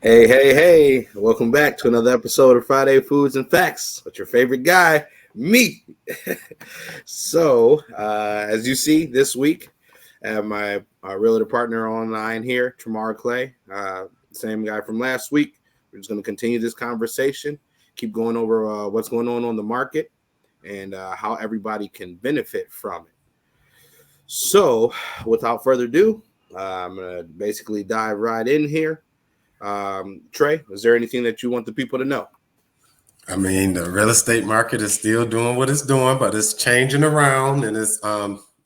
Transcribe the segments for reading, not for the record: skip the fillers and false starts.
Hey, hey, hey, welcome back to another episode of Friday Foods and Facts with your favorite guy, me. As you see this week, I have my realtor partner online here, Tamara Clay, same guy from last week. We're just going to continue this conversation, keep going over what's going on the market and how everybody can benefit from it. So, without further ado, I'm going to basically dive right in here. Trey, is there anything that you want the people to know? I mean, the real estate market is still doing what it's doing, but it's changing around and it's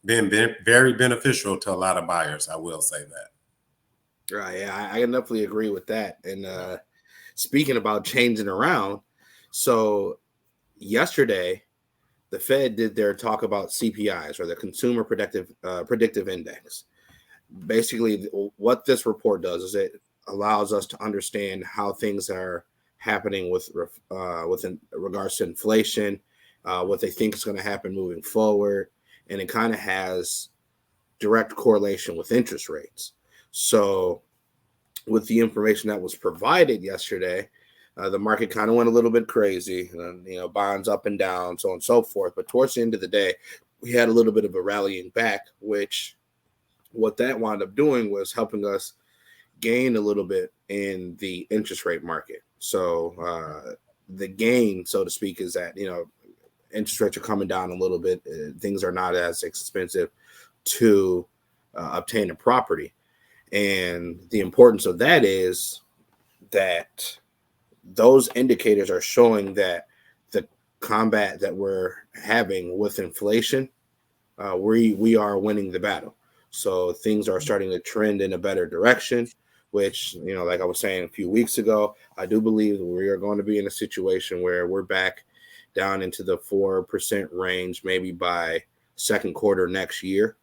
been very beneficial to a lot of buyers. I will say that. Right, yeah, I can definitely agree with that. And speaking about changing around, so yesterday the Fed did their talk about CPIs, or the Consumer Predictive Index. Basically, what this report does is it allows us to understand how things are happening with in regards to inflation, what they think is going to happen moving forward, and it kind of has direct correlation with interest rates. So, with the information that was provided yesterday, the market kind of went a little bit crazy, bonds up and down, so on and so forth. But towards the end of the day, we had a little bit of a rallying back, which what that wound up doing was helping us gain a little bit in the interest rate market. So the gain, so to speak, is that interest rates are coming down a little bit. Things are not as expensive to obtain a property, and the importance of that is that those indicators are showing that the combat that we're having with inflation, we are winning the battle. So things are starting to trend in a better direction, which, like I was saying a few weeks ago, I do believe we are going to be in a situation where we're back down into the 4% range, maybe by second quarter next year.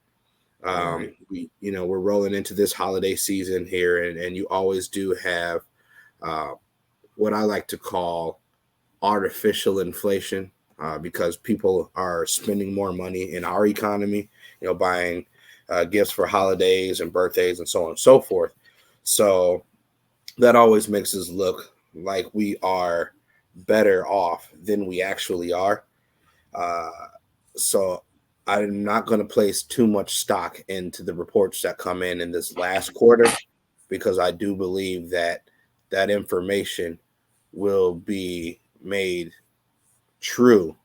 We're rolling into this holiday season here, and you always do have what I like to call artificial inflation, because people are spending more money in our economy, buying gifts for holidays and birthdays and so on and so forth. So that always makes us look like we are better off than we actually are. So I'm not going to place too much stock into the reports that come in this last quarter, because I do believe that that information will be made true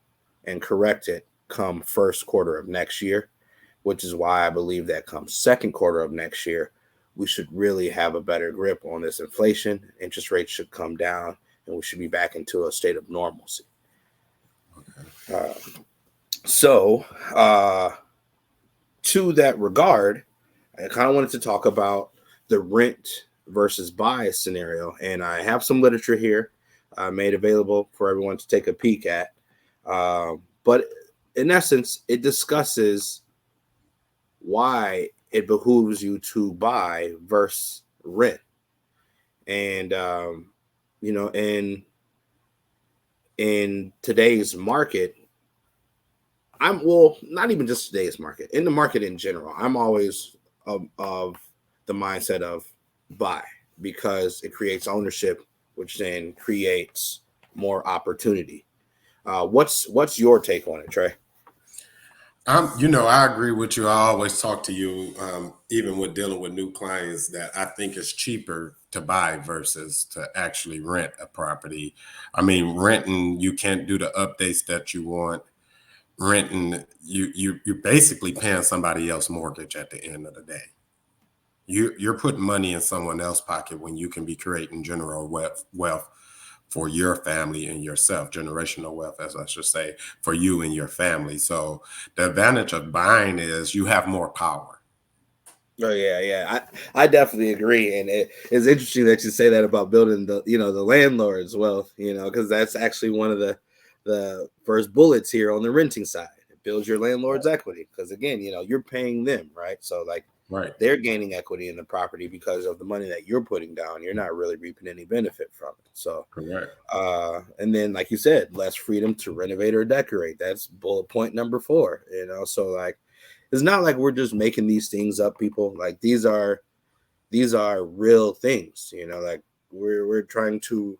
and corrected come first quarter of next year, which is why I believe that come second quarter of next year, we should really have a better grip on this inflation. Interest rates should come down, and we should be back into a state of normalcy. Okay. To that regard, I kind of wanted to talk about the rent versus buy scenario, and I have some literature here made available for everyone to take a peek at. But in essence, it discusses why it behooves you to buy versus rent. And in today's market, not even just today's market, in the market in general, I'm always of the mindset of buy, because it creates ownership, which then creates more opportunity. What's your take on it, Trey? I agree with you. I always talk to you, even with dealing with new clients, that I think it's cheaper to buy versus to actually rent a property. I mean, renting, you can't do the updates that you want. Renting, you're basically paying somebody else's mortgage at the end of the day. You're putting money in someone else's pocket when you can be creating general wealth for your family and yourself, generational wealth, as I should say, for you and your family. So the advantage of buying is you have more power. Oh yeah. I definitely agree, and it's interesting that you say that about building the landlord's wealth, because that's actually one of the first bullets here on the renting side. It builds your landlord's equity, because again, you're paying them, right? So Right. they're gaining equity in the property because of the money that you're putting down. You're not really reaping any benefit from it. So Correct. And then, like you said, less freedom to renovate or decorate. That's bullet point number 4. So it's not like we're just making these things up, people. Like these are real things. Like we're trying to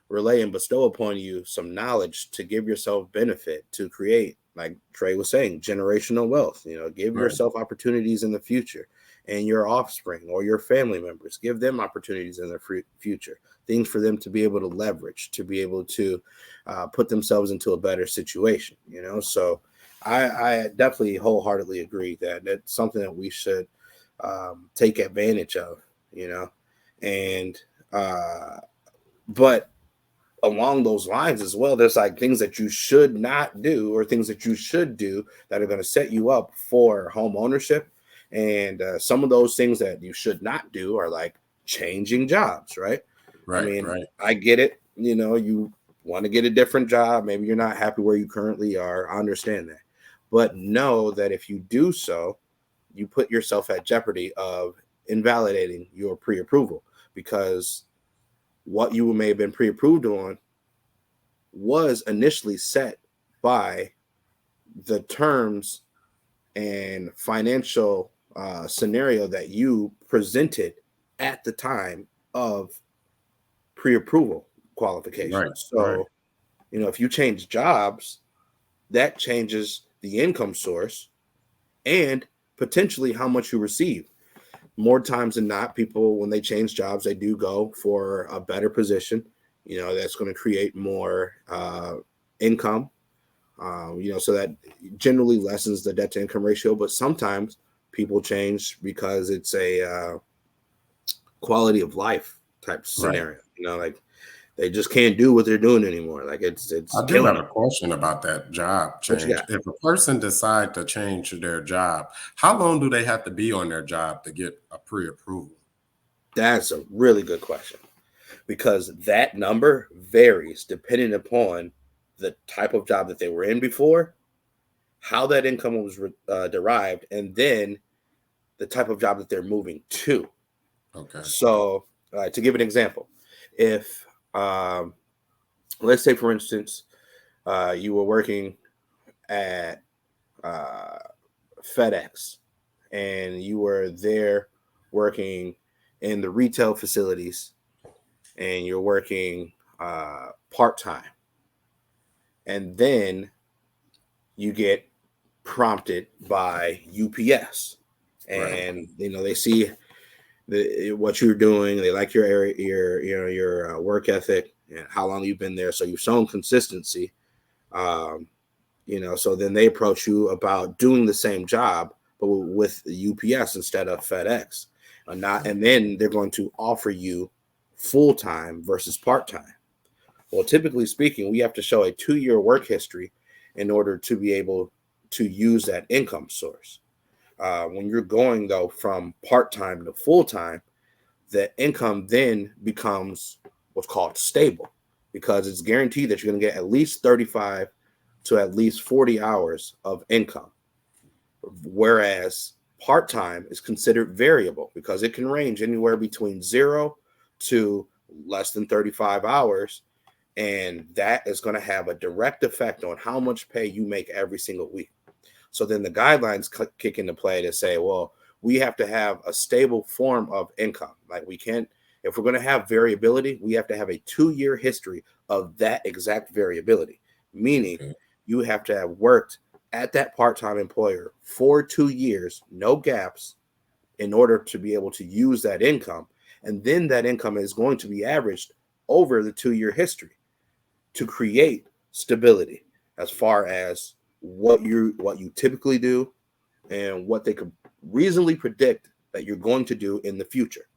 relay and bestow upon you some knowledge to give yourself benefit, to create, like Trey was saying, generational wealth. Give Right. yourself opportunities in the future, and your offspring or your family members, give them opportunities in the future, things for them to be able to leverage, to be able to put themselves into a better situation. So I definitely wholeheartedly agree that that's something that we should take advantage of. And but along those lines as well, there's like things that you should not do or things that you should do that are going to set you up for home ownership. And some of those things that you should not do are like changing jobs, right? I Right. mean, Right. I get it. You want to get a different job. Maybe you're not happy where you currently are. I understand that. But know that if you do so, you put yourself at jeopardy of invalidating your pre-approval, because what you may have been pre-approved on was initially set by the terms and financial scenario that you presented at the time of pre-approval Right. qualifications. Right. So, if you change jobs, that changes the income source and potentially how much you receive. More times than not, people, when they change jobs, they do go for a better position, that's going to create more income, so that generally lessens the debt to income ratio. But sometimes people change because it's a quality of life type Right. scenario, like they just can't do what they're doing anymore. Like it's I do killing have them. a question about that job What you change. got? If a person decide to change their job, how long do they have to be on their job to get a pre-approval? That's a really good question, because that number varies depending upon the type of job that they were in before, how that income was derived, and then the type of job that they're moving to. Okay. So, to give an example, if let's say, for instance, you were working at uh, FedEx, and you were there working in the retail facilities, and you're working part time, and then you get prompted by UPS, Right. and they see what you're doing. They like your area, your work ethic, and how long you've been there. So you've shown consistency. Um, so then they approach you about doing the same job, but with UPS instead of FedEx. And then they're going to offer you full time versus part time. Well, typically speaking, we have to show a 2-year work history in order to be able to use that income source. When you're going though from part time to full time, the income then becomes what's called stable, because it's guaranteed that you're going to get at least 35 to at least 40 hours of income. Whereas part time is considered variable because it can range anywhere between 0 to less than 35 hours. And that is going to have a direct effect on how much pay you make every single week. So then the guidelines kick into play to say, well, we have to have a stable form of income. Like we can't, if we're going to have variability, we have to have a 2-year history of that exact variability, meaning Okay. you have to have worked at that part-time employer for 2 years, no gaps, in order to be able to use that income. And then that income is going to be averaged over the 2-year history to create stability as far as what you typically do and what they could reasonably predict that you're going to do in the future.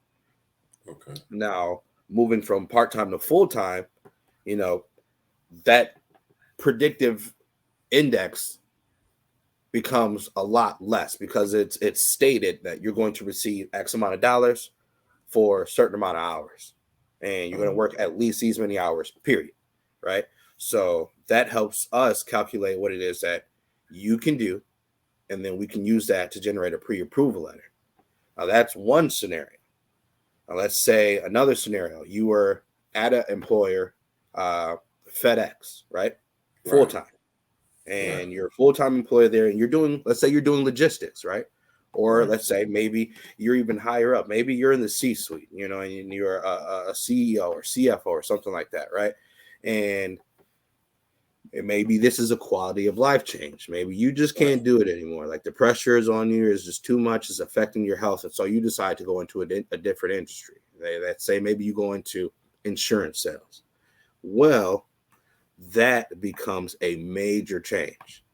Okay. Now, moving from part-time to full-time, you know, that predictive index becomes a lot less because it's stated that you're going to receive X amount of dollars for a certain amount of hours, and you're going to work at least these many hours, period. Right? So that helps us calculate what it is that you can do, and then we can use that to generate a pre-approval letter. Now that's one scenario. Now let's say another scenario: you were at an employer, FedEx, right, full Right. time, Right. and you're a full time employee there, and you're doing, let's say you're doing logistics, right? Or Right. let's say maybe you're even higher up. Maybe you're in the C-suite, and you're a CEO or CFO or something like that, right? And maybe this is a quality of life change. Maybe you just Right. can't do it anymore. Like the pressure is on you, is just too much, is affecting your health. And so you decide to go into a different industry. Let's say maybe you go into insurance sales. Well, that becomes a major change.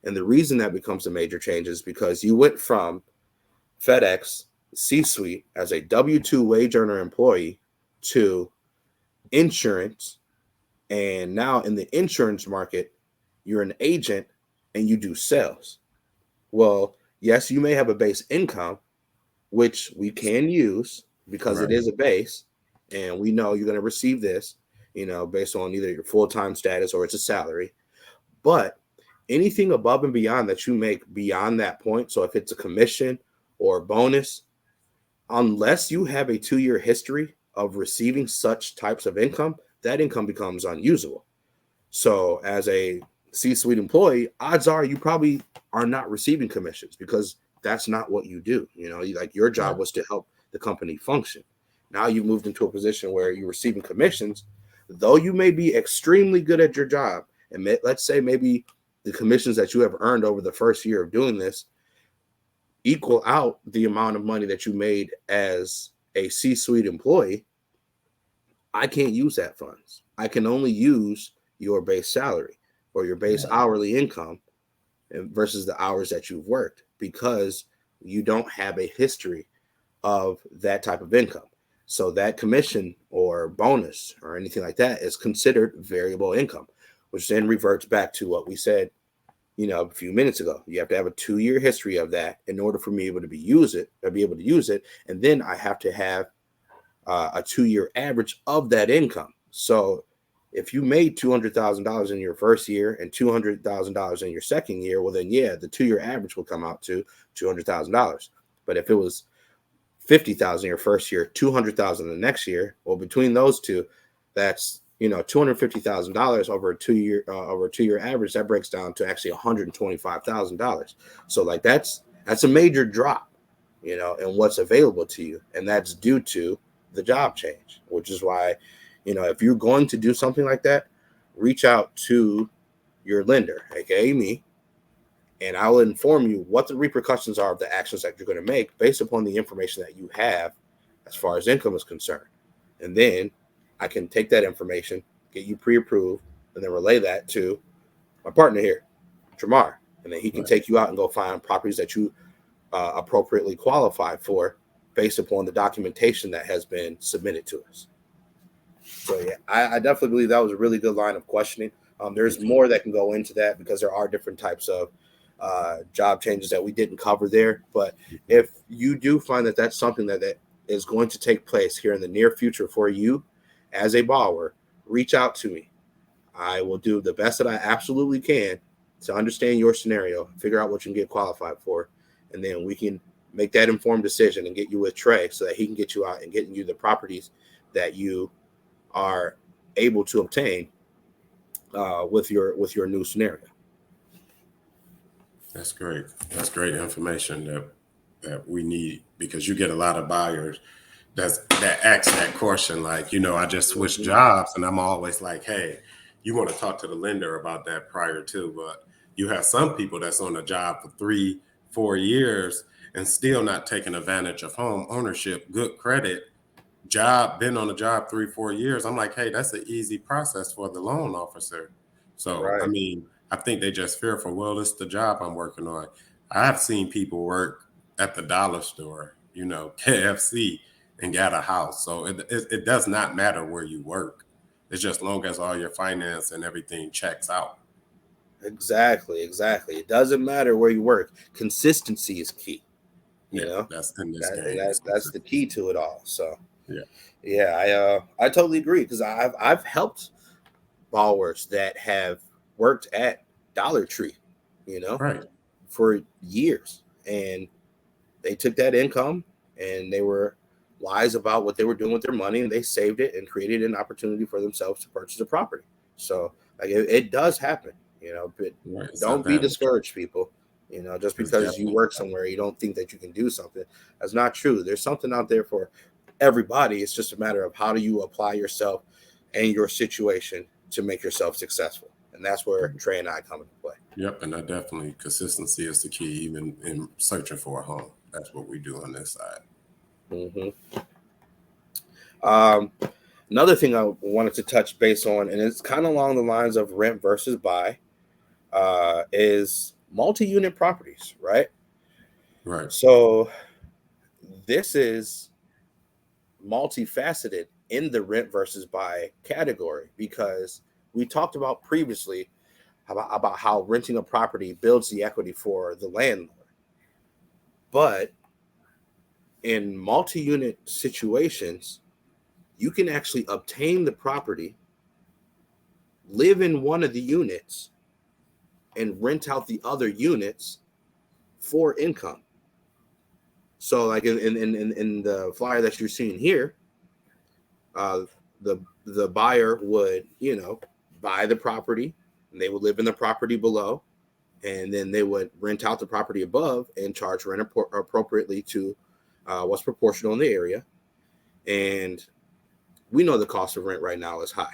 And the reason that becomes a major change is because you went from FedEx C suite as a W 2 wage earner employee to insurance. And now in the insurance market, you're an agent and you do sales. Well, yes, you may have a base income, which we can use because it Right. is a base. And we know you're going to receive this, based on either your full time status or it's a salary. But anything above and beyond that you make beyond that point, so if it's a commission or a bonus, unless you have a 2 year history of receiving such types of income, that income becomes unusable. So, as a C suite employee, odds are you probably are not receiving commissions because that's not what you do. Like your job Right. was to help the company function. Now you've moved into a position where you're receiving commissions, though you may be extremely good at your job. And let's say maybe the commissions that you have earned over the first year of doing this equal out the amount of money that you made as a C suite employee. I can't use that funds. I can only use your base salary or your base Yeah. hourly income versus the hours that you've worked because you don't have a history of that type of income. So that commission or bonus or anything like that is considered variable income, which then reverts back to what we said, a few minutes ago. You have to have a 2 year history of that in order for me able to be able to use it. And then I have to have a 2 year average of that income. So if you made $200,000 in your first year and $200,000 in your second year, well, then yeah, the 2 year average will come out to $200,000. But if it was 50,000 your first year, 200,000 the next year, well, between those two, that's $250,000 over a 2 year average. That breaks down to actually $125,000. So like that's a major drop, in what's available to you, and that's due to the job change, which is why, if you're going to do something like that, reach out to your lender, aka me, and I will inform you what the repercussions are of the actions that you're going to make based upon the information that you have as far as income is concerned. And then I can take that information, get you pre-approved, and then relay that to my partner here, Tramar, and then he can Right. take you out and go find properties that you appropriately qualify for based upon the documentation that has been submitted to us. So yeah, I definitely believe that was a really good line of questioning. Me There's too. more that can go into that because there are different types of job changes that we didn't cover there. But Mhm. if you do find that that's something that is going to take place here in the near future for you as a borrower, reach out to me. I will do the best that I absolutely can to understand your scenario, figure out what you can get qualified for, and then we can make that informed decision and get you with Trey so that he can get you out and getting you the properties that you are able to obtain with your new scenario. That's great. That's great information that we need because you get a lot of buyers that ask that question. Like, I just switched Mhm. jobs, and I'm always like, hey, you want to talk to the lender about that prior to. But you have some people that's on a job for 3, 4 years and still not taking advantage of home ownership, good credit, job, been on a job 3, 4 years. I'm like, hey, that's an easy process for the loan officer. So, I Right. mean, I think they just fearful. Well, it's the job I'm working on. I've seen people work at the dollar store, KFC, and got a house. So it does not matter where you work. It's just long as all your finance and everything checks out. Exactly. Exactly. It doesn't matter where you work. Consistency is key. You Yeah, know that's in this that, game. It's that's the key consistency. to it all. So Yeah, yeah, I totally agree because I've helped borrowers that have worked at Dollar Tree, you know, right. for years, and they took that income and they were wise about what they were doing with their money, and they saved it and created an opportunity for themselves to purchase a property. So like it does happen, but Right. It's don't be advantage. discouraged, people. Just It's because you definitely work somewhere, you don't think that you can do something. That's not true. There's something out there for everybody. It's just a matter of how do you apply yourself and your situation to make yourself successful. And that's where Trey and I come into play. Yep, and that definitely consistency is the key, even in searching for a home. That's what we do on this side. Mm-hmm. Another thing I wanted to touch base on, and it's kind of along the lines of rent versus buy, is multi-unit properties, right? Right. So this is multifaceted in the rent versus buy category because we talked about previously about how renting a property builds the equity for the landlord. But in multi-unit situations, you can actually obtain the property, live in one of the units, and rent out the other units for income. So, like in the flyer that you're seeing here, uh, the buyer would buy the property, and they would live in the property below, and then they would rent out the property above and charge rent appropriately to what's proportional in the area. And we know the cost of rent right now is high.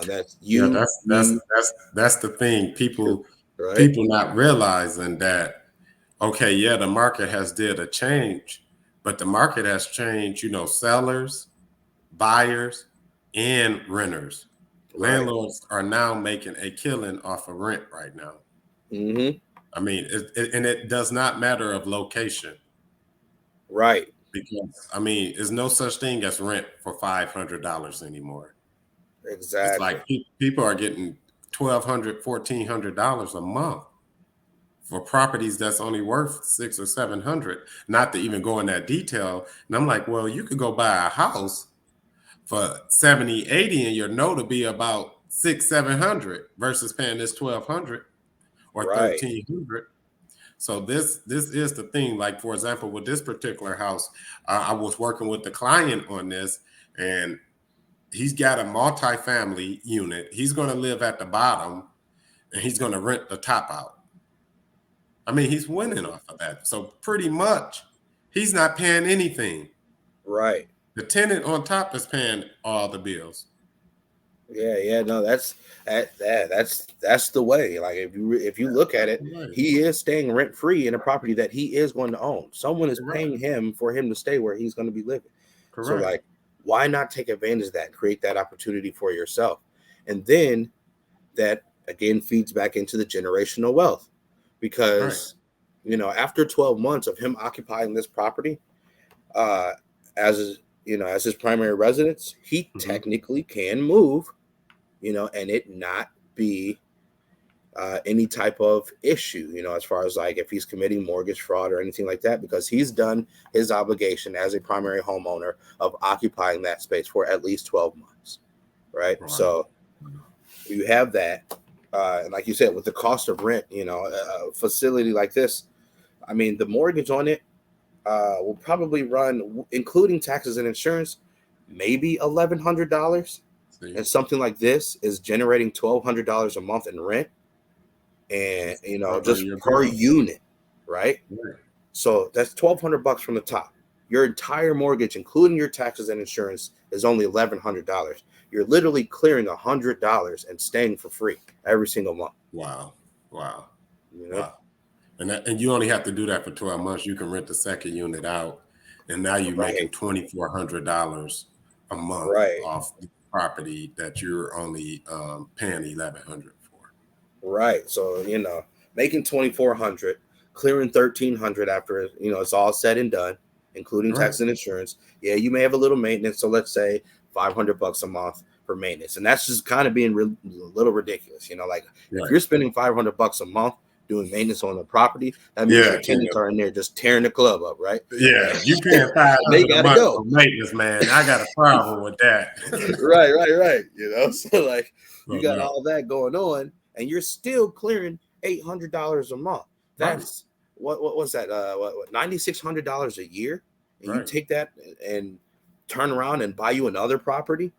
That's Yeah, you, that's that's me, that's that's the thing. too, People right? people not realizing that, okay, yeah, the market has did a change, but the market has changed, sellers, buyers, and renters. Right. Landlords are now making a killing off of rent right now. Mm-hmm. I mean, and it does not matter of location, Right. because I mean, there's no such thing as rent for $500 anymore. It's Exactly. like people are getting $1,200, $1,400 a month for properties that's only worth 600 or 700. Not to even go in that detail. And I'm like, well, you could go buy a house for 70, 80, and your note will be about 600, 700 versus paying this 1,200 or Right. 1,300. So this is the thing. Like, for example, with this particular house, I was working with the client on this, and he's got a multi-family unit. He's going to live at the bottom, and he's going to rent the top out. I mean, he's winning off of that. So pretty much, he's not paying anything. Right. The tenant on top is paying all the bills. Yeah. No, that's the way. Like if you look at it, Right. he is staying rent free in a property that he is going to own. Someone is Correct. paying him for him to stay where he's going to be living. So Correct. like, why not take advantage of that and create that opportunity for yourself? And then that again feeds back into the generational wealth Right. because after 12 months of him occupying this property, uh, as his primary residence, he Mm-hmm. technically can move, and it not be any type of issue, as far as like if he's committing mortgage fraud or anything like that, because he's done his obligation as a primary homeowner of occupying that space for at least 12 months, right? Right. So you have that. And like you said, with the cost of rent, a facility like this, I mean, the mortgage on it will probably run, including taxes and insurance, maybe $1,100. See, And something like this is generating $1,200 a month in rent, and that's covering just your per bills. unit, right? Right. So that's $1,200 from the top. Your entire mortgage, including your taxes and insurance, is only $1,100. You're literally clearing $100 and staying for free every single month. Wow. Wow. You know, Wow. And you only have to do that for 12 months. You can rent the second unit out, and now you're making right, $2,400 a month right, off the property that you're only paying $1,100 for. right. So making 2,400, clearing 1,300 after it's all said and done, including Right. tax and insurance. Yeah, you may have a little maintenance. So let's say $500 a month for maintenance, and that's just kind of being a little ridiculous. Like if Right. you're spending $500 a month doing maintenance on the property, that means Yeah. your tenants are in there just tearing the club up, right? Yeah. You paying And they 500 a got to month for go. maintenance, man. I got a problem with that. Right. So like you So got no. all that going on, and you're still clearing $800 a month. Right. That's what was that? What $9,600 a year, and you Right. take that and turn around and buy you another property.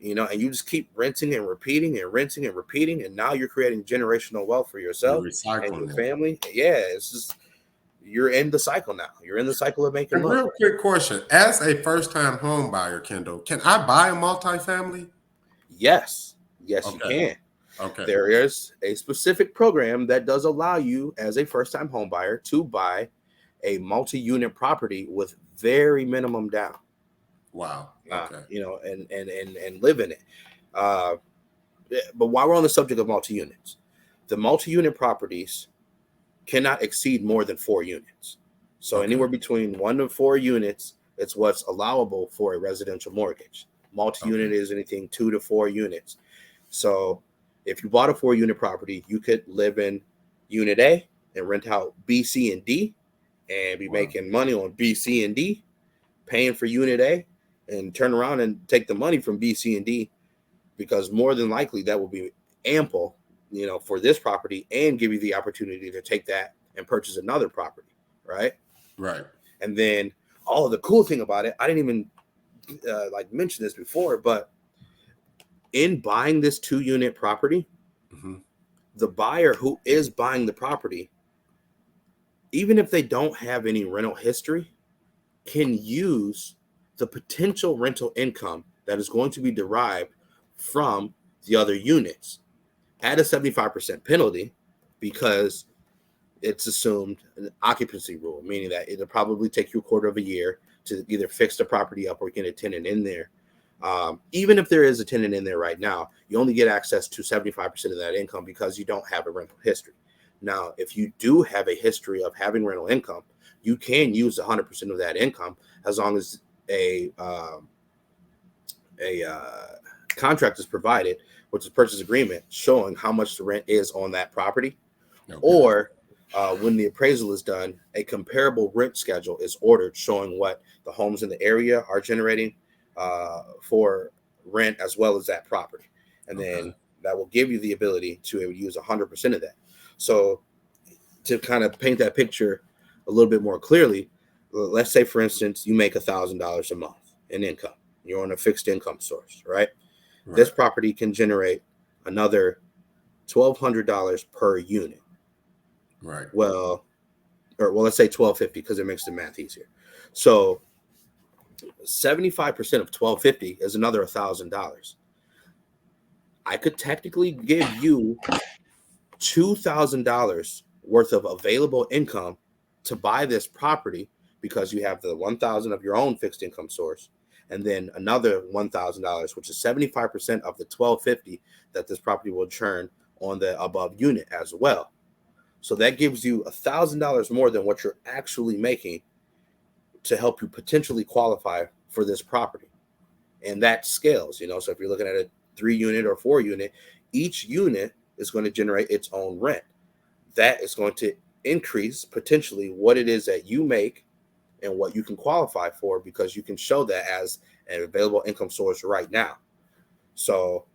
and you just keep renting and repeating and renting and repeating, and now you're creating generational wealth for You're yourself and your recycling it. family. Yeah, it's just you're in the cycle now. You're in the cycle of A making money. real quick question. As a first-time home buyer, Kendall, can I buy a multifamily? Yes, yes, you Okay. can. Okay. There is a specific program that does allow you, as a first-time home buyer, to buy a multi-unit property with very minimum down. Wow. Okay. And live in it. Uh, but while we're on the subject of multi-units, the multi-unit properties cannot exceed more than 4 units. So Okay. anywhere between 1 to 4 units, it's what's allowable for a residential mortgage. Okay. Multi-unit is anything 2 to 4 units. So if you bought a 4 unit property, you could live in unit A and rent out B, C, and D and be Wow. making money on B, C, and D, paying for unit A, and turn around and take the money from B, C, and D, because more than likely that will be ample, for this property, and give you the opportunity to take that and purchase another property, right? Right. And then the cool thing about it, I didn't even mention this before, but in buying this 2 unit property, Mm-hmm. the buyer who is buying the property, even if they don't have any rental history, can use the potential rental income that is going to be derived from the other units at a 75% penalty, because it's assumed an occupancy rule, meaning that it'll probably take you a quarter of a year to either fix the property up or get a tenant in there. Even if there is a tenant in there right now, you only get access to 75% of that income because you don't have a rental history. Now, if you do have a history of having rental income, you can use 100% of that income, as long as a contract is provided, which is a purchase agreement showing how much the rent is on that property. Okay. Or when the appraisal is done, a comparable rent schedule is ordered showing what the homes in the area are generating for rent, as well as that property. And then that will give you the ability to use 100% of that. So to kind of paint that picture a little bit more clearly, let's say, for instance, you make $1,000 a month in income. You're on a fixed income source, right? Right. This property can generate another $1,200 per unit. Right. Well, let's say $1,250, because it makes the math easier. So 75% of $1,250 is another $1,000. I could technically give you $2,000 worth of available income to buy this property, because you have the $1,000 of your own fixed income source, and then another $1,000, which is 75% of the $1,250 that this property will churn on the above unit as well. So that gives you $1,000 more than what you're actually making to help you potentially qualify for this property. And that scales, so if you're looking at a 3 unit or 4 unit, each unit is going to generate its own rent. That is going to increase potentially what it is that you make and what you can qualify for, because you can show that as an available income source right now. So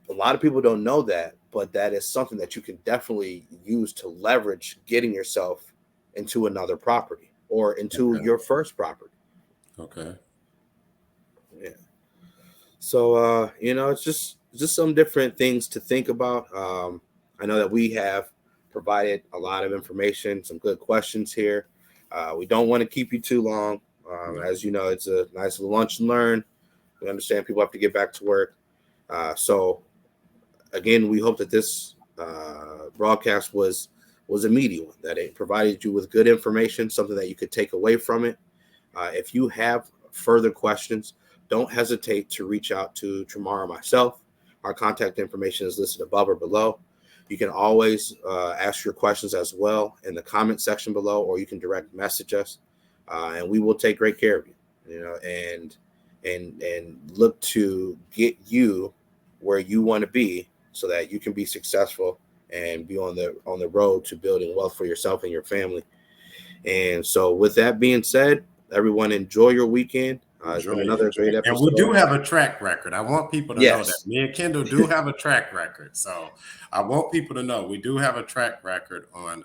a lot of people don't know that, but that is something that you can definitely use to leverage getting yourself into another property or into your first property. Okay. Yeah. So it's just some different things to think about. I know that we have provided a lot of information, some good questions here. We don't want to keep you too long. As you know, it's a nice little lunch and learn. We understand people have to get back to work. So again, we hope that this broadcast was a meaty one, that it provided you with good information, something that you could take away from it. If you have further questions, don't hesitate to reach out to Tramar or myself. Our contact information is listed above or below. You can always ask your questions as well in the comment section below, or you can direct message us, and we will take great care of you. And look to get you where you want to be, so that you can be successful and be on the road to building wealth for yourself and your family. And so, with that being said, everyone, enjoy your weekend. It's been another great episode. And we do have a track record. I want people to know that me and Kyndal do have a track record. So I want people to know we do have a track record on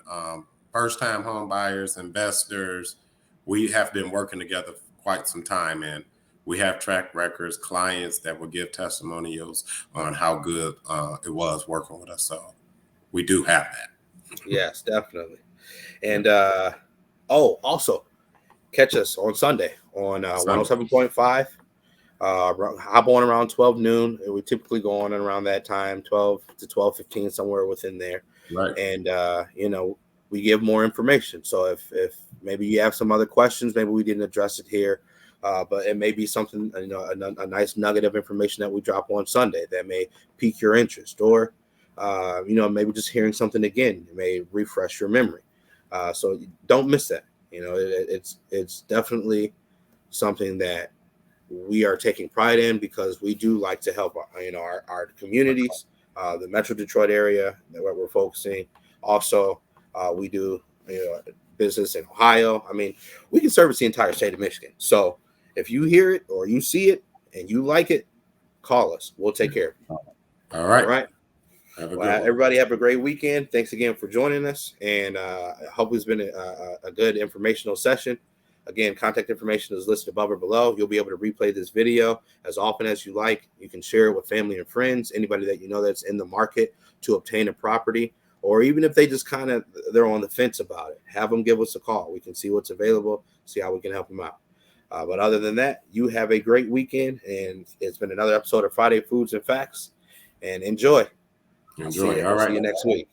first-time home buyers, investors. We have been working together for quite some time, and We have track records, clients that will give testimonials on how good it was working with us. So we do have that. Yes, definitely. And also catch us on Sunday on 107.5. Hop on around 12 noon. We typically go on around that time, 12 to 12:15, somewhere within there. Right. And we give more information. So if maybe you have some other questions, maybe we didn't address it here, but it may be something, a nice nugget of information that we drop on Sunday that may pique your interest, or maybe just hearing something again may refresh your memory. So don't miss that. It's definitely something that we are taking pride in, because we do like to help our communities, the Metro Detroit area that we're focusing. Also, we do business in Ohio. I mean, we can service the entire state of Michigan. So if you hear it or you see it and you like it, call us. We'll take care of you. All right. All right. Have a Well, good one. everybody have a great weekend. Thanks again for joining us, and I hope it's been a good informational session. Again, contact information is listed above or below. You'll be able to replay this video as often as you like. You can share it with family and friends, anybody that you know that's in the market to obtain a property, or even if they just they're on the fence about it, have them give us a call. We can see what's available, see how we can help them out. But other than that, you have a great weekend, and it's been another episode of Friday Foods and Facts, and enjoy. Enjoy. I'll All right. see you next week.